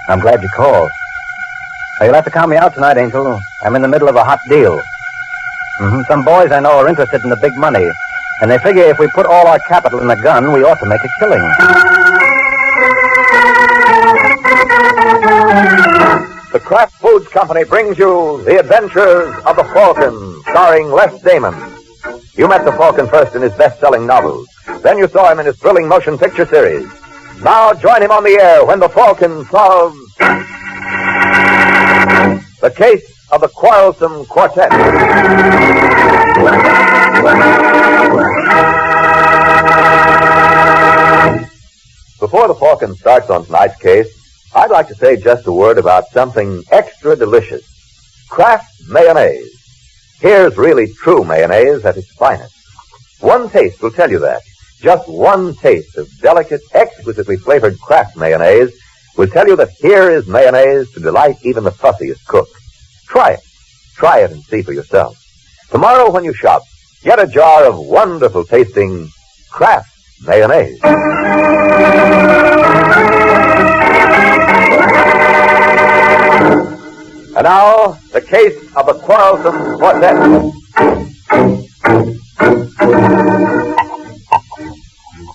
I'm glad you called. Now, you'll have to count me out tonight, Angel. I'm in the middle of a hot deal. Some boys I know are interested in the big money, and they figure if we put all our capital in a gun, we ought to make a killing. The Kraft Foods Company brings you The Adventures of the Falcon, starring Les Damon. You met the Falcon first in his best-selling novels. Then you saw him in his thrilling motion picture series. Now join him on the air when the Falcon solves the case of the Quarrelsome Quartet. Before the Falcon starts on tonight's case, I'd like to say just a word about something extra delicious. Kraft mayonnaise. Here's really true mayonnaise at its finest. One taste will tell you that. Just one taste of delicate, exquisitely flavored Kraft mayonnaise will tell you that here is mayonnaise to delight even the fussiest cook. Try it. Try it and see for yourself. Tomorrow when you shop, get a jar of wonderful tasting Kraft mayonnaise. And now, the case of the Quarrelsome Quartet.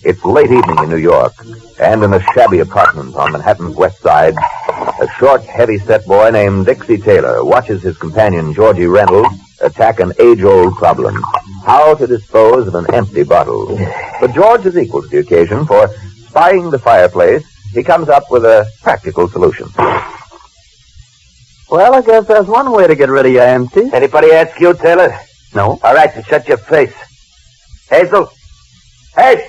It's late evening in New York, and in a shabby apartment on Manhattan's west side, a short, heavy-set boy named Dixie Taylor watches his companion, Georgie Reynolds, attack an age-old problem: how to dispose of an empty bottle. But George is equal to the occasion, for, spying the fireplace, he comes up with a practical solution. Well, I guess there's one way to get rid of your empty. Anybody ask you, Taylor? No. All right, then shut your face. Hazel? Hey!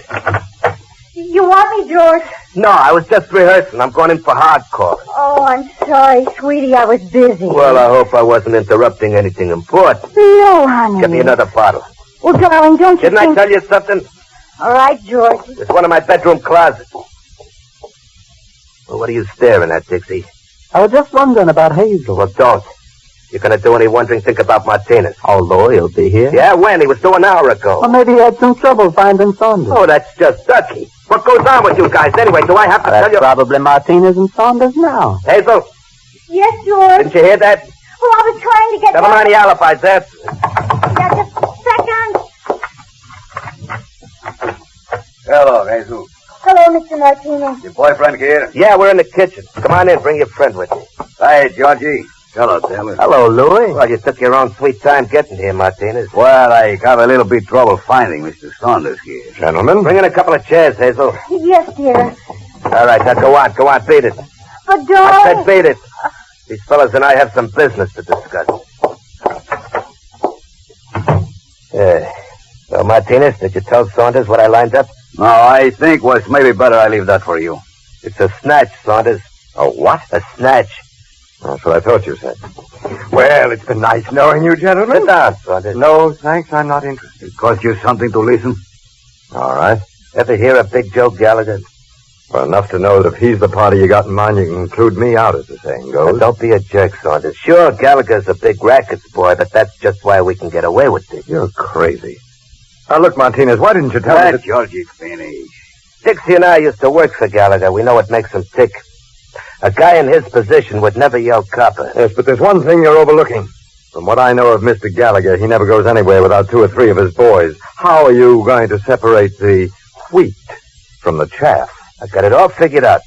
You want me, George? No, I was just rehearsing. I'm going in for hardcore. Oh, I'm sorry, sweetie. I was busy. Well, I hope I wasn't interrupting anything important. No, honey. Get me another bottle. Well, darling, don't you Didn't I tell you something? All right, George. There's one in my bedroom closet. Well, what are you staring at, Dixie? I was just wondering about Hazel. Well, don't. You're going to do any wondering, think about Martinez. Although he'll be here. Yeah, when? He was due an hour ago. Well, maybe he had some trouble finding Saunders. Oh, that's just ducky. What goes on with you guys anyway? Do I have to tell That's you? probably Martinez and Saunders now. Hazel, Yes, George. didn't you hear that? Well, I was trying to get... Tell him any alibis, that's... Yeah, just a second. Hello, Hazel. Hello, Mr. Martinez. Your boyfriend here? Yeah, we're in the kitchen. Come on in, bring your friend with you. Hi, Georgie. Hello, Taylor. Hello, Louis. Well, you took your own sweet time getting here, Martinez. Well, I got a little bit trouble finding Mr. Saunders here. Gentlemen. Bring in a couple of chairs, Hazel. Yes, dear. All right, now go on, beat it. But, I darling... said beat it. These fellas and I have some business to discuss. So, Martinez, did you tell Saunders what I lined up? No, I think was maybe better I leave that for you. It's a snatch, Saunders. A what? A snatch. That's what I thought you said. Well, it's been nice knowing you, gentlemen. Sit down, Saunders. No, thanks, I'm not interested. It cost you something to listen? All right. Ever hear of Big Joe Gallagher? Well, enough to know that if he's the party you got in mind, you can include me out, as the saying goes. Now, don't be a jerk, Saunders. Sure, Gallagher's a big rackets boy, but that's just why we can get away with it. You're crazy. Now, look, Martinez, why didn't you tell me Let that... Georgie finish. Dixie and I used to work for Gallagher. We know what makes him tick. A guy in his position would never yell copper. Yes, but there's one thing you're overlooking. From what I know of Mr. Gallagher, he never goes anywhere without 2 or 3 of his boys. How are you going to separate the wheat from the chaff? I got it all figured out.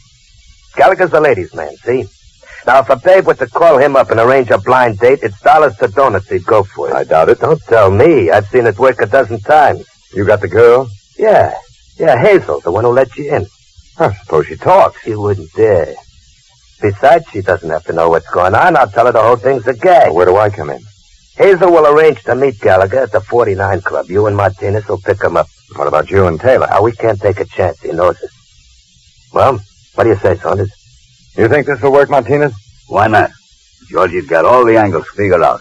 Gallagher's a ladies' man, see? Now, if a babe were to call him up and arrange a blind date, it's dollars to donuts he'd go for it. I doubt it. Don't tell me. I've seen it work a dozen times. You got the girl? Yeah, Hazel, the one who let you in. I suppose she talks. She wouldn't dare. Besides, she doesn't have to know what's going on. I'll tell her the whole thing's a gag. Well, where do I come in? Hazel will arrange to meet Gallagher at the 49 Club. You and Martinez will pick him up. What about you and Taylor? Now, we can't take a chance. He knows it. Well, what do you say, Saunders? You think this will work, Martinez? Why not? Georgie's got all the angles figured out.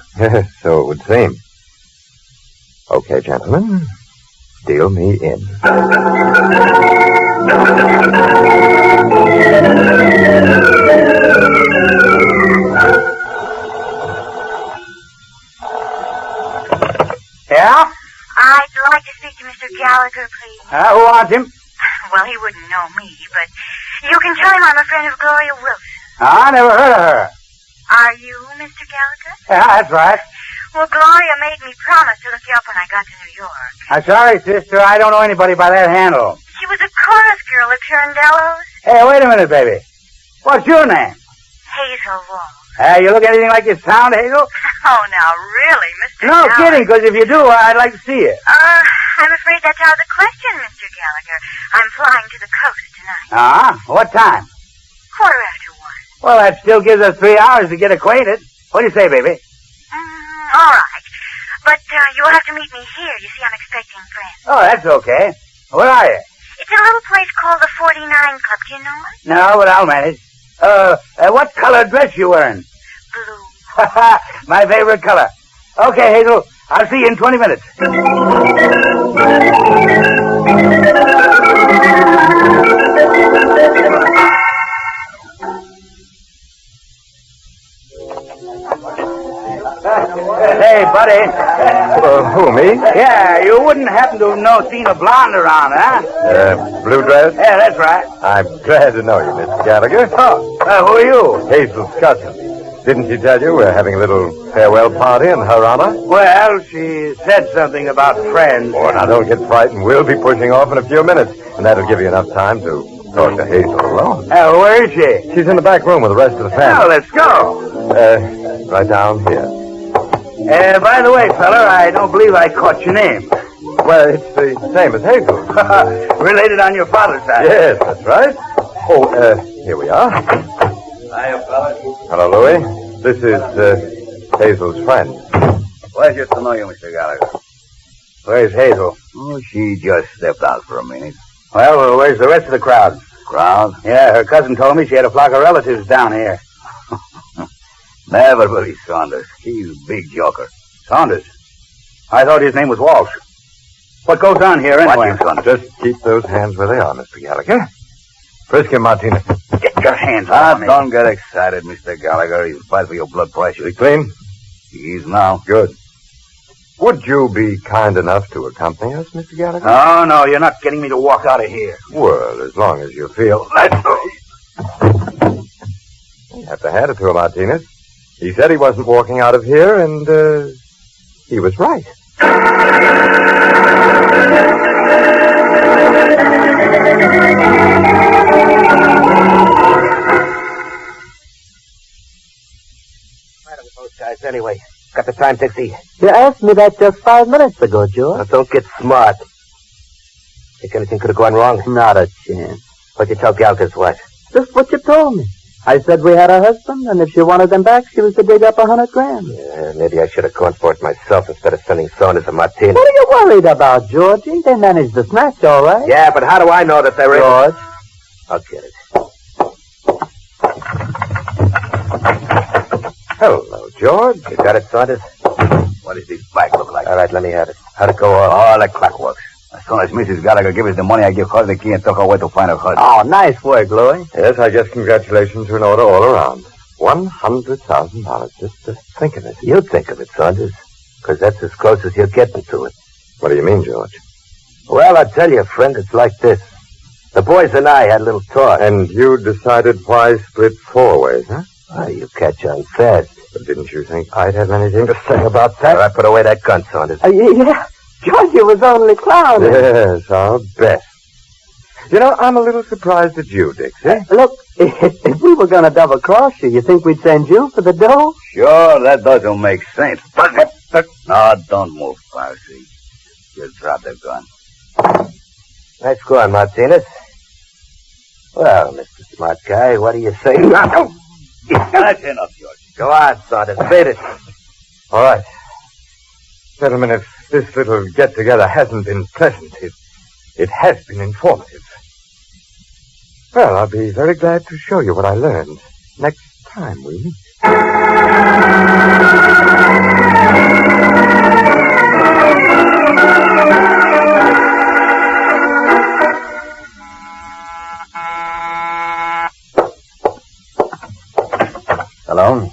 So it would seem. Okay, gentlemen. Deal me in. Yeah? I'd like to speak to Mr. Gallagher, please. Who wants him? Well, he wouldn't know me, but you can tell him I'm a friend of Gloria Wilson. I never heard of her. Are you Mr. Gallagher? Yeah, that's right. Well, Gloria made me promise to look you up when I got to New York. I'm sorry, sister. I don't know anybody by that handle. She was a chorus girl at Pirandello's. Hey, wait a minute, baby. What's your name? Hazel Wall. Hey, you look anything like you sound, Hazel? Oh, now, really, Mr. No, Gallagher? kidding, because if you do, I'd like to see you. I'm afraid that's out of the question, Mr. Gallagher. I'm flying to the coast tonight. What time? 1:15. Well, that still gives us 3 hours to get acquainted. What do you say, baby? All right. But you'll have to meet me here. You see, I'm expecting friends. Oh, that's okay. Where are you? It's a little place called the 49 Club. Do you know it? No, but I'll manage. What color dress you wearing? Blue. My favorite color. Okay, Hazel. I'll see you in 20 minutes. Hey, buddy. Who, me? Yeah, you wouldn't happen to have seen a blonde around, huh? Blue dress? Yeah, that's right. I'm glad to know you, Mr. Gallagher. Oh, who are you? Hazel's cousin. Didn't she tell you we're having a little farewell party in her honor? Well, she said something about friends. Oh, now don't get frightened. We'll be pushing off in a few minutes, and that'll give you enough time to talk to Hazel alone. Where is she? She's in the back room with the rest of the Oh, family. let's go. Right down here. By the way, fella, I don't believe I caught your name. Well, it's the same as Hazel. Related on your father's side. Yes, that's right. Oh, here we are. Hiya, fella. Hello, Louis. This is Hazel's friend. Pleasure to know you, Mr. Gallagher. Where's Hazel? Oh, she just stepped out for a minute. Well, where's the rest of the crowd? Crowd? Yeah, her cousin told me she had a flock of relatives down here. Never believe Saunders. He's a big joker. Saunders? I thought his name was Walsh. What goes on here anyway? Just keep those hands where they are, Mr. Gallagher. Frisk him, Martinez. Get your hands Ah, off me. don't get excited, Mr. Gallagher. He's bad for your blood pressure. Is he clean? He is now. Good. Would you be kind enough to accompany us, Mr. Gallagher? Oh, no, you're not getting me to walk out of here. Well, as long as you feel... Let's go. You have to hand it to him, Martinez. He said he wasn't walking out of here, and, he was right. Those guys, anyway. Got the time, Dixie? You asked me that just 5 minutes ago, George. Now, don't get smart. Think anything could have gone wrong? Not a chance. What'd you tell Gallagher's wife? Just what you told me. I said we had a husband, and if she wanted them back, she was to dig up $100,000. Yeah, maybe I should have gone for it myself instead of sending Saunders and Martinez. What are you worried about, Georgie? They managed the snatch, all right. Yeah, but how do I know that they're George. I'll get it. Hello, George. You got it, Saunders? What does this bag look like? All right, let me have it. How'd it go off? All the clock works. As soon as Mrs. Gallagher gives us the money, I give her the key and tell her where to find her husband. Oh, nice work, Louis. Yes, I guess congratulations are in order all around. $100,000. Just think of it. You think of it, Saunders. Because that's as close as you're getting to it. What do you mean, George? Well, I tell you, friend, it's like this. The boys and I had a little talk. And you decided why split 4 ways, huh? Oh, you catch on fast. But didn't you think I'd have anything to say about that? All right, put away that gun, Saunders. Yeah, Georgie was only clowning. Yes, our best. You know, I'm a little surprised at you, Dixie. Look, if we were going to double-cross you, you think we'd send you for the dough? Sure, that doesn't make sense. No, don't move, Parsi. Just drop the gun. Nice going, Martinez. Well, Mr. Smart Guy, what do you say? That's enough, George. Go on, Saunders. Beat it. All right. Gentlemen, if this little get-together hasn't been pleasant, it has been informative. Well, I'll be very glad to show you what I learned next time we meet. Hello?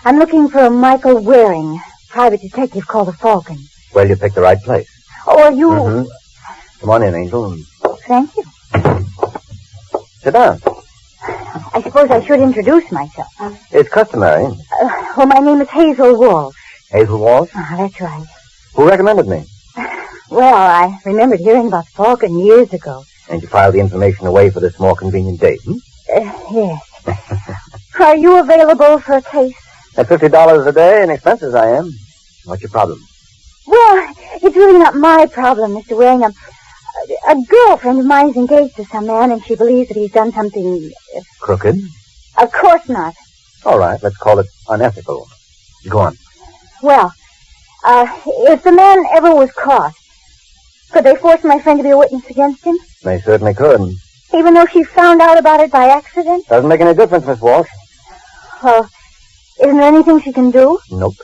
I'm looking for a Michael Waring, private detective called the Falcon. Well, you picked the right place. Oh, are you... Mm-hmm. Come on in, Angel. Thank you. Sit down. I suppose I should introduce myself. It's customary. Well, my name is Hazel Walsh. Hazel Walsh? That's right. Who recommended me? Well, I remembered hearing about Falcon years ago. And you filed the information away for this more convenient date, Yes. Are you available for a case? At $50 a day in expenses, I am. What's your problem? Well, it's really not my problem, Mr. Waring. A girlfriend of mine is engaged to some man, and she believes that he's done something... Crooked? Of course not. All right, let's call it unethical. Go on. Well, if the man ever was caught, could they force my friend to be a witness against him? They certainly could. Even though she found out about it by accident? Doesn't make any difference, Miss Walsh. Well, isn't there anything she can do? Nope.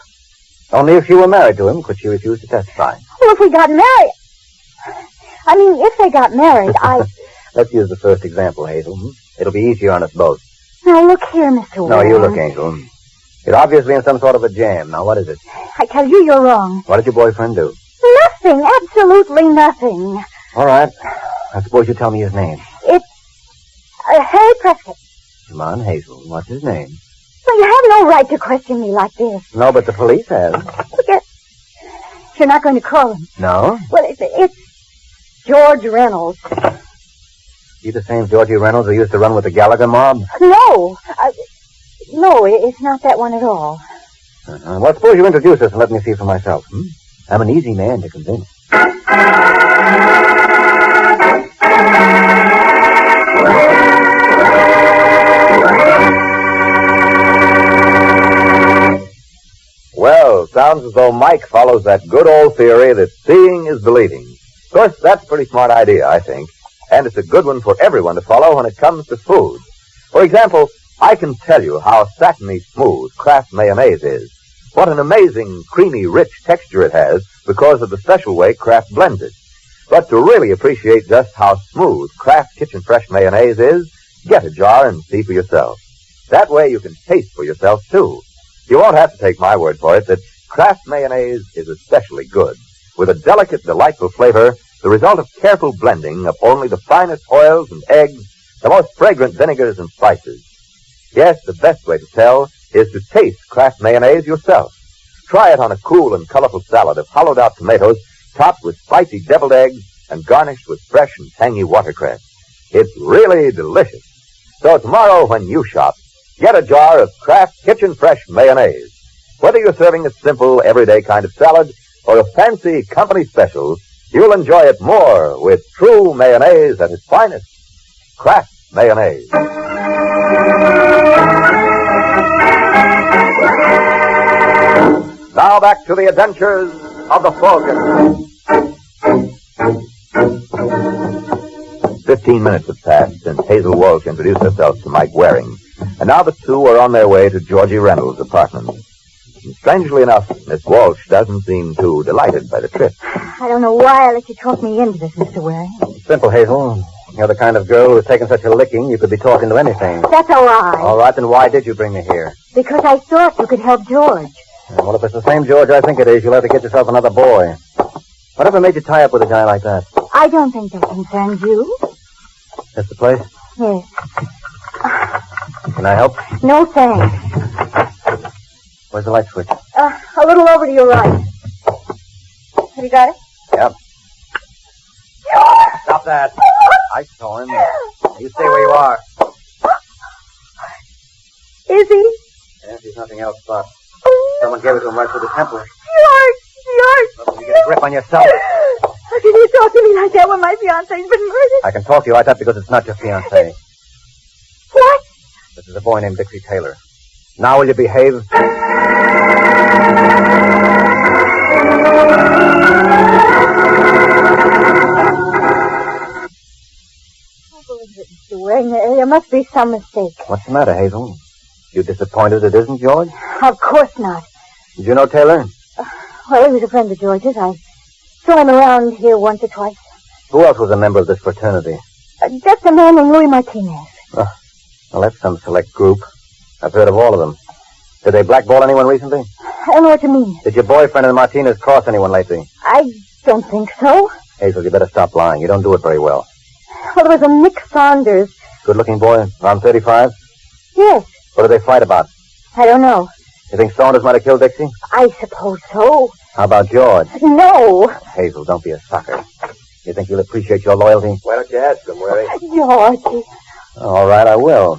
Only if she were married to him could she refuse to testify. Well, if we got married... I mean, if they got married, Let's use the first example, Hazel. It'll be easier on us both. Now, look here, Mr. Waring. No, you look, Angel. You're obviously in some sort of a jam. Now, what is it? I tell you, you're wrong. What did your boyfriend do? Nothing. Absolutely nothing. All right. I suppose you tell me his name. It's Harry Prescott. Come on, Hazel. What's his name? Well, you have no right to question me like this. No, but the police have. You're not going to call him. No? Well, it's George Reynolds. You the same Georgie Reynolds who used to run with the Gallagher mob? No. No, it's not that one at all. Well, suppose you introduce us and let me see for myself. I'm an easy man to convince. Well, sounds as though Mike follows that good old theory that seeing is believing. Of course, that's a pretty smart idea, I think. And it's a good one for everyone to follow when it comes to food. For example, I can tell you how satiny smooth Kraft mayonnaise is. What an amazing, creamy, rich texture it has because of the special way Kraft blends it. But to really appreciate just how smooth Kraft Kitchen Fresh mayonnaise is, get a jar and see for yourself. That way you can taste for yourself, too. You won't have to take my word for it that Kraft mayonnaise is especially good. With a delicate, delightful flavor, the result of careful blending of only the finest oils and eggs, the most fragrant vinegars and spices. Yes, the best way to tell is to taste Kraft mayonnaise yourself. Try it on a cool and colorful salad of hollowed-out tomatoes topped with spicy deviled eggs and garnished with fresh and tangy watercress. It's really delicious. So tomorrow when you shop, get a jar of Kraft Kitchen Fresh mayonnaise. Whether you're serving a simple, everyday kind of salad or a fancy company special, you'll enjoy it more with true mayonnaise at its finest. Kraft mayonnaise. Now back to the adventures of the Falcon. 15 minutes have passed since Hazel Walsh introduced herself to Mike Waring, and now the two are on their way to Georgie Reynolds' apartment. And strangely enough, Miss Walsh doesn't seem too delighted by the trip. I don't know why I let you talk me into this, Mr. Waring. Simple, Hazel. You're the kind of girl who's taken such a licking you could be talking to anything. That's a lie. All right, then why did you bring me here? Because I thought you could help George. Well, if it's the same George I think it is, you'll have to get yourself another boy. Whatever made you tie up with a guy like that? I don't think that concerns you. That's the place? Yes. Can I help? No, thanks. Where's the light switch? A little over to your right. Have you got it? Yep. Stop that. I saw him. You stay where you are. Is he? Yes, he's nothing else but. Someone gave it to him right through the temple. George! Well, you get a grip on yourself. How can you talk to me like that when my fiancé's been murdered? I can talk to you like that because it's not your fiancé. What? This is a boy named Dixie Taylor. Now will you behave? Mr. Waring, there must be some mistake. What's the matter, Hazel? You disappointed it isn't George? Of course not. Did you know Taylor? Well, he was a friend of George's. I saw him around here once or twice. Who else was a member of this fraternity? Just a man named Louis Martinez. Oh, well, that's some select group. I've heard of all of them. Did they blackball anyone recently? I don't know what you mean. Did your boyfriend and Martinez cross anyone lately? I don't think so. Hazel, you better stop lying. You don't do it very well. Well, there was a Nick Saunders. Good-looking boy, around 35? Yes. What did they fight about? I don't know. You think Saunders might have killed Dixie? I suppose so. How about George? No. Hazel, don't be a sucker. You think he'll appreciate your loyalty? Why don't you ask him, Wary? George. All right, I will.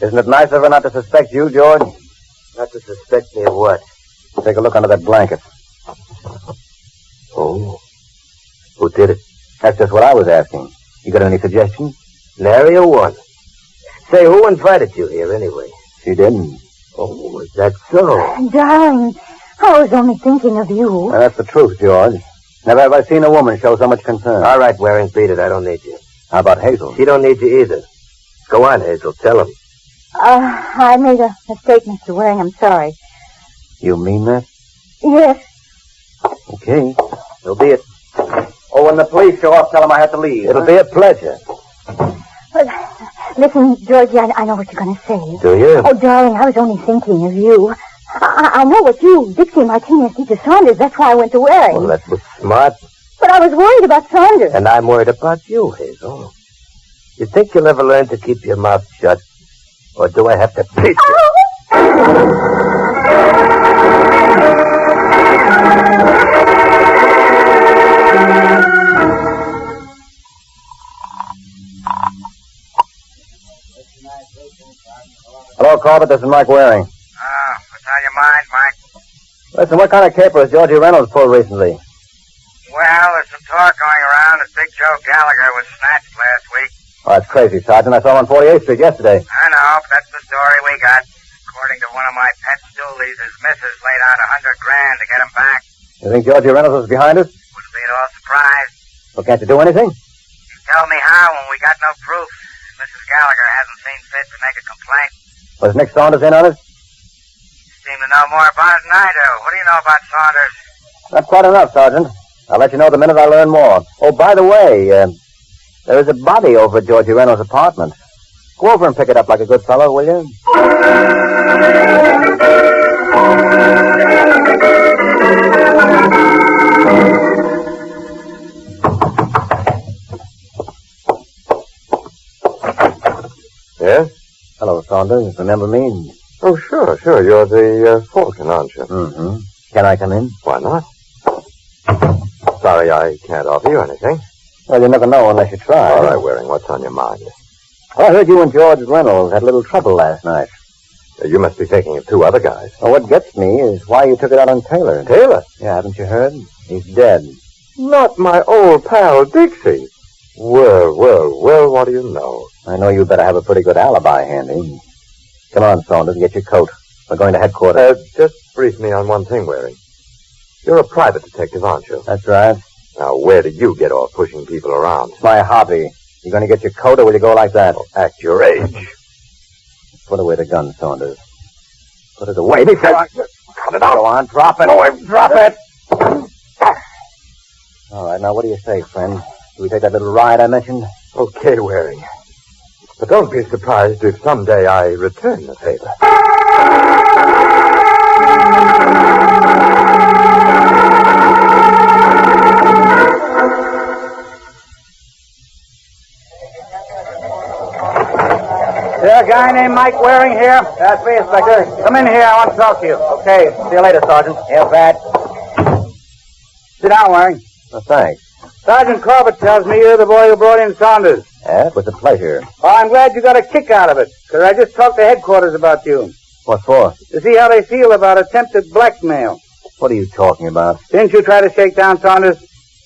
Isn't it nice of her not to suspect you, George? Not to suspect me of what? Take a look under that blanket. Oh. Who did it? That's just what I was asking. You got any suggestions? Nary a one. Say, who invited you here anyway? She didn't. Oh, is that so? Darling, I was only thinking of you. Now, that's the truth, George. Never have I seen a woman show so much concern. All right, Waring, beat it. I don't need you. How about Hazel? She don't need you either. Go on, Hazel. Tell him. I made a mistake, Mr. Waring. I'm sorry. You mean that? Yes. Okay. So be it. Oh, when the police show up, tell them I have to leave. It'll be a pleasure. But, listen, Georgie, I know what you're going to say. Do you? Oh, darling, I was only thinking of you. I know what you, Dixie Martinez, did to Saunders. That's why I went to Waring. Well, that was smart. But I was worried about Saunders. And I'm worried about you, Hazel. You think you'll ever learn to keep your mouth shut? Or do I have to teach you? Hello, Corbett. This is Mike Waring. What's on your mind, Mike? Listen, what kind of caper has Georgie Reynolds pulled recently? Well, there's some talk going around that Big Joe Gallagher was snatched last week. Oh, that's crazy, Sergeant. I saw him on 48th Street yesterday. I know, but that's the story we got. According to one of my pet stoolies, his missus laid out $100,000 to get him back. You think Georgie Reynolds was behind us? Wouldn't be at all surprised. Well, can't you do anything? You tell me how when we got no proof. Mrs. Gallagher hasn't seen fit to make a complaint. Was Nick Saunders in on it? You seem to know more about it than I do. What do you know about Saunders? Not quite enough, Sergeant. I'll let you know the minute I learn more. Oh, by the way, there is a body over at Georgie Reynolds' apartment. Go over and pick it up like a good fellow, will you? Yes? Hello, Saunders. Remember me? Oh, sure. You're the Falcon, aren't you? Mm-hmm. Can I come in? Why not? Sorry, I can't offer you anything. Well, you never know unless you try. All right, Waring, what's on your mind? Well, I heard you and George Reynolds had a little trouble last night. You must be thinking of two other guys. Well, what gets me is why you took it out on Taylor. Taylor? Yeah, haven't you heard? He's dead. Not my old pal, Dixie. Well, what do you know? I know you better have a pretty good alibi handy. Come on, Saunders, get your coat. We're going to headquarters. Just brief me on one thing, Waring. You're a private detective, aren't you? That's right. Now, where did you get off pushing people around? It's my hobby. You going to get your coat, or will you go like that? Act your age. Put away the gun, Saunders. Put it away before I... Cut it out. Go on, drop it. Drop it. All right, now what do you say, friend? Do we take that little ride I mentioned? Okay, Waring. But don't be surprised if someday I return the favor. There a guy named Mike Waring here? That's me, Inspector. Come in here. I want to talk to you. Okay. See you later, Sergeant. Yeah, Pat. Sit down, Waring. Well, thanks. Sergeant Corbett tells me you're the boy who brought in Saunders. Yeah, it was a pleasure. Well, I'm glad you got a kick out of it, because I just talked to headquarters about you. What for? To see how they feel about attempted blackmail. What are you talking about? Didn't you try to shake down Saunders?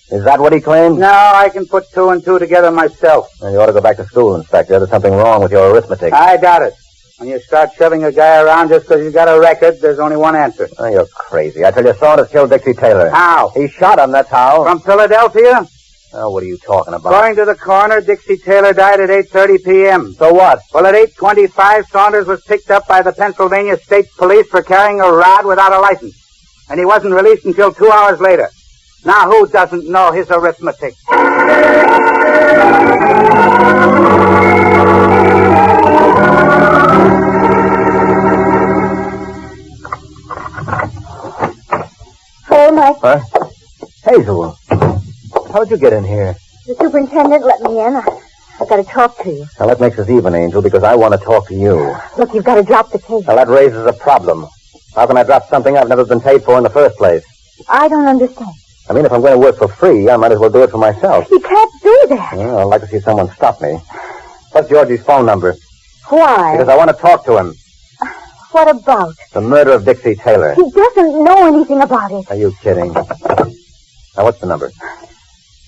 Is that what he claimed? No, I can put two and two together myself. Well, you ought to go back to school, Inspector. There's something wrong with your arithmetic. I doubt it. When you start shoving a guy around just because he's got a record, there's only one answer. Oh, you're crazy. I tell you, Saunders killed Dixie Taylor. How? He shot him, that's how. From Philadelphia? Oh, what are you talking about? According to the coroner, Dixie Taylor died at 8:30 p.m. So what? Well, at 8:25, Saunders was picked up by the Pennsylvania State Police for carrying a rod without a license. And he wasn't released until 2 hours later. Now, who doesn't know his arithmetic? Oh, Mike. Huh? Hazel, how'd you get in here? The superintendent let me in. I I've got to talk to you. Now, that makes us even, Angel, because I want to talk to you. Look, you've got to drop the case. Now, that raises a problem. How can I drop something I've never been paid for in the first place? I don't understand. I mean, if I'm going to work for free, I might as well do it for myself. You can't do that. Well, I'd like to see someone stop me. What's Georgie's phone number? Why? Because I want to talk to him. What about? The murder of Dixie Taylor. He doesn't know anything about it. Are you kidding? Now, what's the number?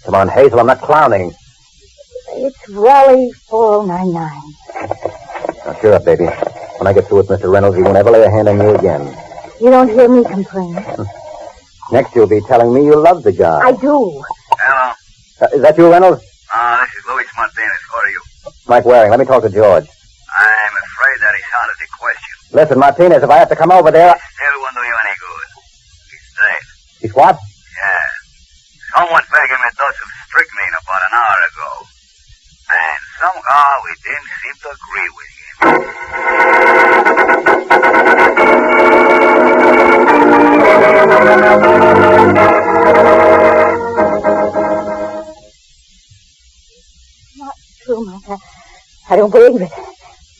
Come on, Hazel, I'm not clowning. It's Raleigh 4099. Now, cheer up, baby. When I get through with Mr. Reynolds, he won't ever lay a hand on you again. You don't hear me complain. Next, you'll be telling me you love the guy. I do. Hello. Is that you, Reynolds? This is Luis Martinez. Who are you? Mike Waring. Let me talk to George. I'm afraid that is out of the question. Listen, Martinez, if I have to come over there... Still won't do you any good. He's dead. He's what? Yeah. Someone fed him a dose of strychnine about an hour ago. And somehow he didn't seem to agree with him. Not true, Mike. I don't believe it.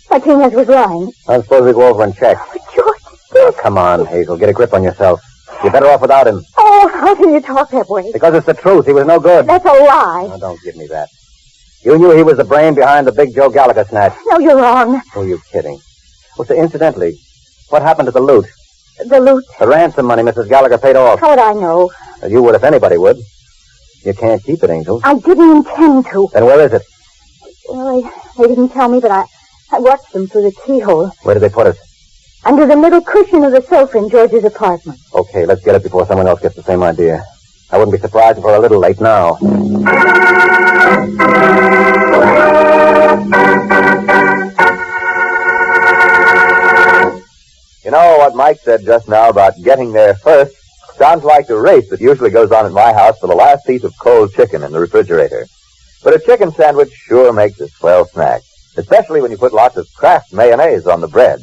Martinez was lying. I suppose we go over and check. Oh, George, Oh, come on, Hazel. Get a grip on yourself. You're better off without him. Oh, how can you talk that way? Because it's the truth. He was no good. That's a lie. Oh, don't give me that. You knew he was the brain behind the big Joe Gallagher snatch. No, you're wrong. Who are you kidding? Well, so incidentally, what happened to the loot? The loot. The ransom money Mrs. Gallagher paid off. How would I know? Well, you would if anybody would. You can't keep it, Angel. I didn't intend to. Then where is it? Well, they didn't tell me, but I watched them through the keyhole. Where did they put it? Under the middle cushion of the sofa in George's apartment. Okay, let's get it before someone else gets the same idea. I wouldn't be surprised if we're a little late now. You know what Mike said just now about getting there first sounds like the race that usually goes on at my house for the last piece of cold chicken in the refrigerator. But a chicken sandwich sure makes a swell snack, especially when you put lots of Kraft mayonnaise on the bread.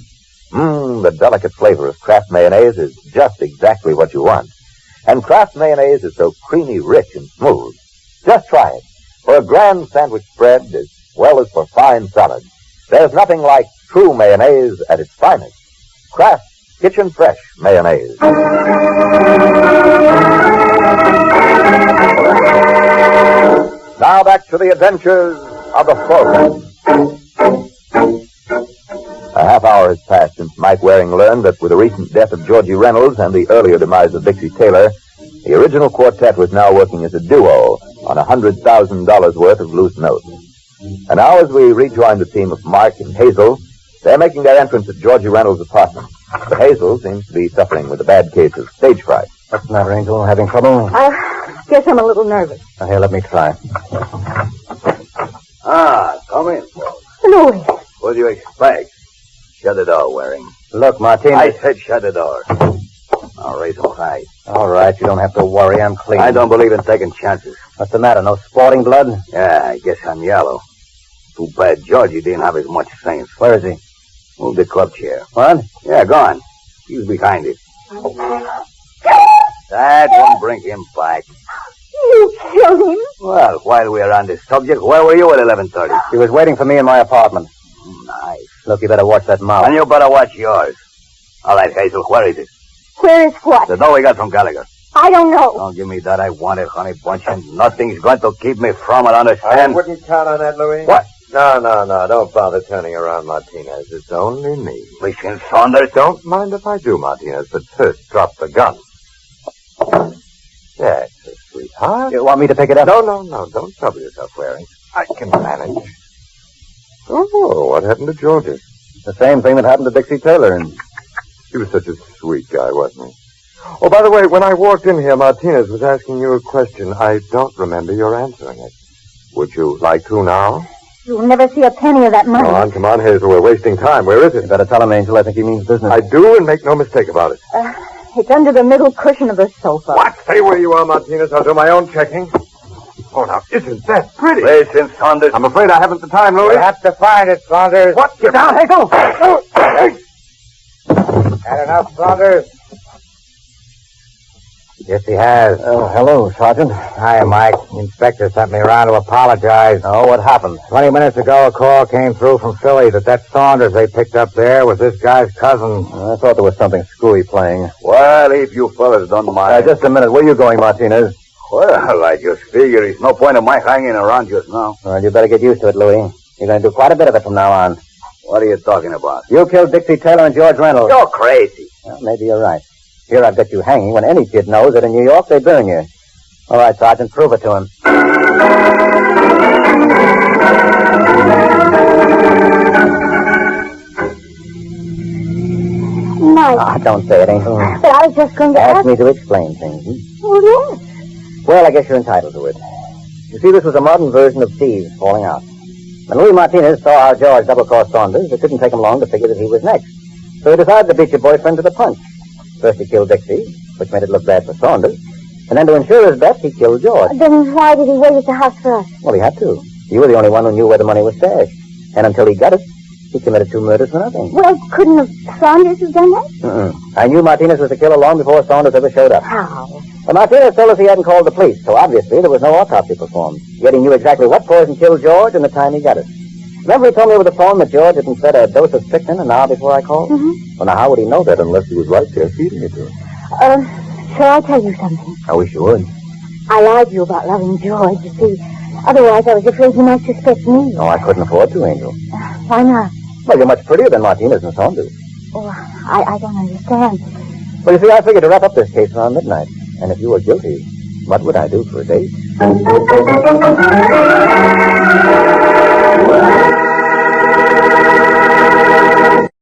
The delicate flavor of Kraft mayonnaise is just exactly what you want. And Kraft mayonnaise is so creamy, rich, and smooth. Just try it. For a grand sandwich spread, as well as for fine salads, there's nothing like true mayonnaise at its finest. Kraft Kitchen Fresh Mayonnaise. Now back to the adventures of the Falcon. A half hour has passed since Mike Waring learned that with the recent death of Georgie Reynolds and the earlier demise of Dixie Taylor, the original quartet was now working as a duo on $100,000 worth of loose notes. And now as we rejoin the team of Mark and Hazel, they're making their entrance at Georgie Reynolds' apartment. But Hazel seems to be suffering with a bad case of stage fright. What's the matter, Angel? Having trouble? I guess I'm a little nervous. Now, here, let me try. Come in, Paul. Louis. What do you expect? Shut the door, Waring. Look, Martinez. I said shut the door. Now raise them high. All right, you don't have to worry. I'm clean. I don't believe in taking chances. What's the matter? No sporting blood? Yeah, I guess I'm yellow. Too bad Georgie didn't have as much sense. Where is he? Move the club chair. What? Yeah, go on. He's behind it. That won't bring him back. You killed him? Well, while we are on this subject, where were you at 11:30? He was waiting for me in my apartment. Nice. Look, you better watch that mouth. And you better watch yours. All right, Hazel, where is it? Where is what? The dough we got from Gallagher. I don't know. Don't give me that. I want it, honey bunch, and nothing's going to keep me from it, I understand? wouldn't count on that, Louis. What? No. Don't bother turning around, Martinez. It's only me. Listen, Saunders. Don't mind if I do, Martinez, but first drop the gun. That's a sweetheart. You want me to pick it up? No. Don't trouble yourself, Waring. I can manage. Oh, what happened to Georgie? The same thing that happened to Dixie Taylor. And He was such a sweet guy, wasn't he? Oh, by the way, when I walked in here, Martinez was asking you a question. I don't remember your answering it. Would you like to now? You'll never see a penny of that money. Come on, Hazel. We're wasting time. Where is you it? better tell him, Angel. I think he means business. I do, and make no mistake about it. It's under the middle cushion of the sofa. What? Stay where you are, Martinez. I'll do my own checking. Oh, now, isn't that pretty? Listen, Saunders. I'm afraid I haven't the time, Louis. We'll have to find it, Saunders. What? Get down, Hazel! Had enough, Saunders? Yes, he has. Hello, Sergeant. Hi, Mike. The inspector sent me around to apologize. Oh, what happened? 20 minutes ago, a call came through from Philly that Saunders they picked up there was this guy's cousin. I thought there was something screwy playing. Well, if you fellas don't mind. Just a minute. Where are you going, Martinez? Well, I just figure it's no point of my hanging around just now. Well, you better get used to it, Louis. You're going to do quite a bit of it from now on. What are you talking about? You killed Dixie Taylor and George Reynolds. You're crazy. Well, maybe you're right. Here I've got you hanging when any kid knows that in New York they burn you. All right, Sergeant, prove it to him. Mike. Don't say it, Angel. But I was just going to Ask ask... me to explain things. Oh, yes. Well, I guess you're entitled to it. You see, this was a modern version of thieves falling out. When Louis Martinez saw how George double-crossed Saunders, it didn't take him long to figure that he was next. So he decided to beat your boyfriend to the punch. First he killed Dixie, which made it look bad for Saunders. And then to ensure his bet, he killed George. Then why did he wait at the house for us? Well, he had to. You were the only one who knew where the money was stashed. And until he got it, he committed 2 murders for nothing. Well, couldn't have Saunders have done that? I knew Martinez was the killer long before Saunders ever showed up. How? But Martinez told us he hadn't called the police, so obviously there was no autopsy performed. Yet he knew exactly what poison killed George and the time he got it. Remember he told me over the phone that George had been fed a dose of strychnine an hour before I called? Mm-hmm. Well, now, how would he know that unless he was right there feeding it to him? Shall I tell you something? I wish you would. I lied to you about loving George, you see. Otherwise, I was afraid he might suspect me. No, I couldn't afford to, Angel. Why not? Well, you're much prettier than Martinez and Saunders. Oh, I don't understand. Well, you see, I figured to wrap up this case around midnight. And if you were guilty, what would I do for a date?